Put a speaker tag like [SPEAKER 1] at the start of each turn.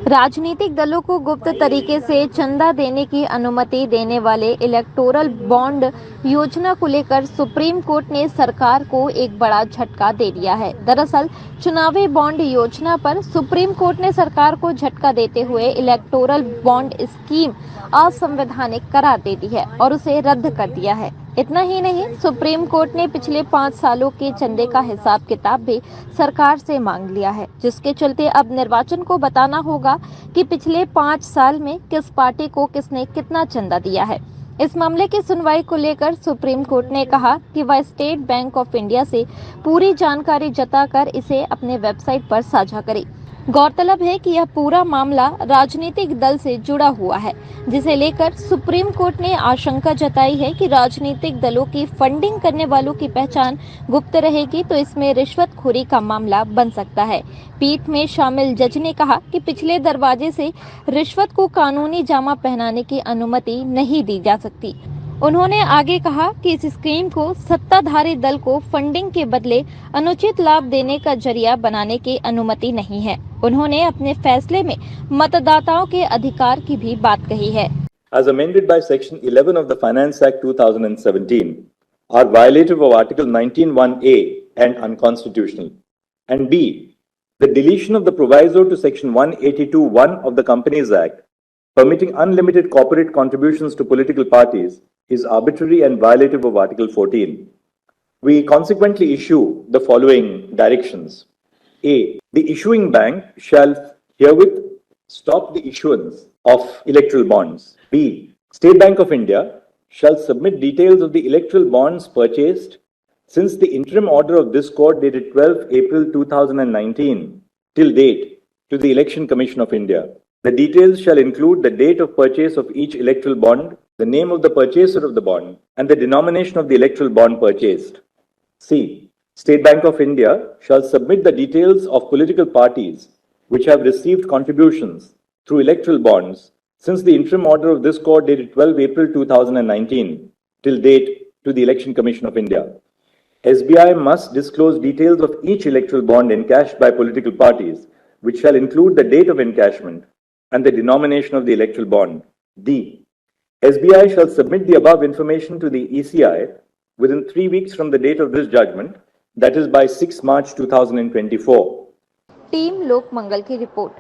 [SPEAKER 1] राजनीतिक दलों को गुप्त तरीके से चंदा देने की अनुमति देने वाले इलेक्टोरल बॉन्ड योजना को लेकर सुप्रीम कोर्ट ने सरकार को एक बड़ा झटका दे दिया है। दरअसल चुनावी बॉन्ड योजना पर सुप्रीम कोर्ट ने सरकार को झटका देते हुए इलेक्टोरल बॉन्ड स्कीम असंवैधानिक करार दे दी है और उसे रद्द कर दिया है। इतना ही नहीं, सुप्रीम कोर्ट ने पिछले 5 सालों के चंदे का हिसाब किताब भी सरकार से मांग लिया है, जिसके चलते अब निर्वाचन को बताना होगा कि पिछले 5 साल में किस पार्टी को किसने कितना चंदा दिया है। इस मामले की सुनवाई को लेकर सुप्रीम कोर्ट ने कहा कि वह स्टेट बैंक ऑफ इंडिया से पूरी जानकारी जताकर इसे अपने वेबसाइट पर साझा करे। गौरतलब है कि यह पूरा मामला राजनीतिक दल से जुड़ा हुआ है, जिसे लेकर सुप्रीम कोर्ट ने आशंका जताई है कि राजनीतिक दलों की फंडिंग करने वालों की पहचान गुप्त रहेगी तो इसमें रिश्वतखोरी का मामला बन सकता है। पीठ में शामिल जज ने कहा कि पिछले दरवाजे से रिश्वत को कानूनी जामा पहनाने की अनुमति नहीं दी जा सकती। उन्होंने आगे कहा कि इस स्कीम को सत्ताधारी दल को फंडिंग के बदले अनुचित लाभ देने का जरिया बनाने की अनुमति नहीं है। उन्होंने अपने फैसले में मतदाताओं के अधिकार की भी बात कही है।
[SPEAKER 2] As amended by Section 11 of the Finance Act 2017, are violative of Article 19(1)(a) and unconstitutional. And B, the deletion of the proviso to Section 182(1) of the Companies Act, permitting unlimited corporate contributions to political parties, is arbitrary and violative of Article 14. We consequently issue the following directions. A, the issuing bank shall herewith stop the issuance of electoral bonds. B, State Bank of India shall submit details of the electoral bonds purchased since the interim order of this court dated 12 April 2019 till date to the Election Commission of India. The details shall include the date of purchase of each electoral bond, the name of the purchaser of the bond, and the denomination of the electoral bond purchased. C, State Bank of India shall submit the details of political parties which have received contributions through electoral bonds since the interim order of this court dated 12 April 2019 till date to the Election Commission of India. SBI must disclose details of each electoral bond encashed by political parties, which shall include the date of encashment and the denomination of the electoral bond. D, SBI shall submit the above information to the ECI within 3 weeks from the date of this judgment, that is by 6 March 2024.
[SPEAKER 1] Team लोक मंगल की report.